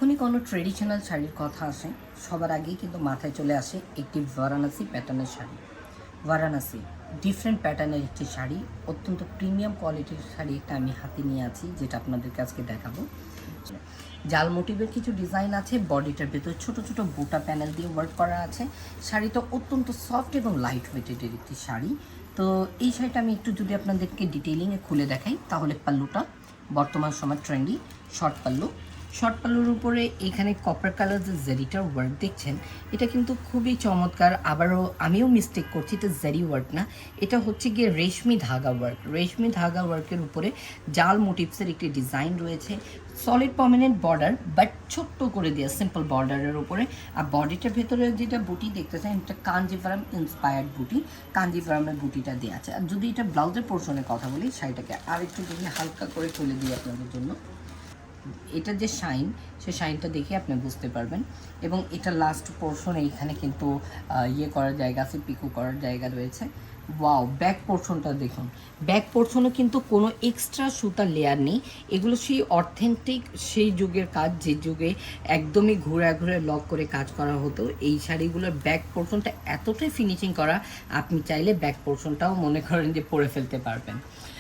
যখনই কোনো ট্রেডিশনাল শাড়ির কথা আসে সবার আগেই কিন্তু মাথায় চলে আসে একটি বারাণসী প্যাটার্নের শাড়ি। বারাণসী ডিফারেন্ট প্যাটার্নের একটি শাড়ি, অত্যন্ত প্রিমিয়াম কোয়ালিটির শাড়ি একটা আমি হাতে নিয়ে আছি, যেটা আপনাদেরকে আজকে দেখাবো। জাল মোটিভের কিছু ডিজাইন আছে, বডিটার ভেতর ছোট ছোট বুটা প্যানেল দিয়ে ওয়ার্ক করা আছে। শাড়িটা অত্যন্ত সফট এবং লাইট ওয়েটেডের একটি শাড়ি। তো এই শাড়িটা আমি একটু যদি আপনাদেরকে ডিটেইলিংয়ে খুলে দেখাই, তাহলে পাল্লুটা বর্তমান সময় ট্রেন্ডি শর্ট পাল্লু। শর্ট পাল্লুর উপরে এখানে কপার কালার যে জারিটার ওয়ার্ক দেখছেন, এটা কিন্তু খুবই চমৎকার। আবারও আমিও মিস্টেক করছি, এটা জারি ওয়ার্ক না, এটা হচ্ছে গিয়ে রেশমি ধাগা ওয়ার্ক। রেশমি ধাগা ওয়ার্কের উপরে জাল মোটিভসের একটি ডিজাইন রয়েছে। সলিড পার্মানেন্ট বর্ডার, বাট ছোট্ট করে দেওয়া সিম্পল বর্ডারের উপরে। আর বডিটার ভেতরে যেটা বুটি দেখতেছেন, এটা কাঞ্জিভারাম ইন্সপায়ার্ড বুটি, কাঞ্জিভারামের বুটিটা দেওয়া আছে। আর যদি এটা ব্লাউজের পোর্শনের কথা বলি, শাড়িটাকে আরেকটু যদি হালকা করে খুলে দিই আপনাদের জন্য, এটা যে শাইন, সে শাইনটা দেখে আপনি বুঝতে পারবেন। এবং এটা লাস্ট পোর্শন, এইখানে কিন্তু ইয়ে করার জায়গা আছে, পিকো করার জায়গা রয়েছে। ওয়াও, ব্যাক পোর্শনটা দেখুন। ব্যাক পোর্শনও কিন্তু কোনো এক্সট্রা সুতার লেয়ার নেই। এগুলো সেই অথেন্টিক সেই যুগের কাজ, যে যুগে একদমই ঘুরে ঘুরে লক করে কাজ করা হতো। এই শাড়িগুলোর ব্যাক পোর্শনটা এতটাই ফিনিশিং করা, আপনি চাইলে ব্যাক পোর্শনটাও মনে করেন যে পরে ফেলতে পারবেন।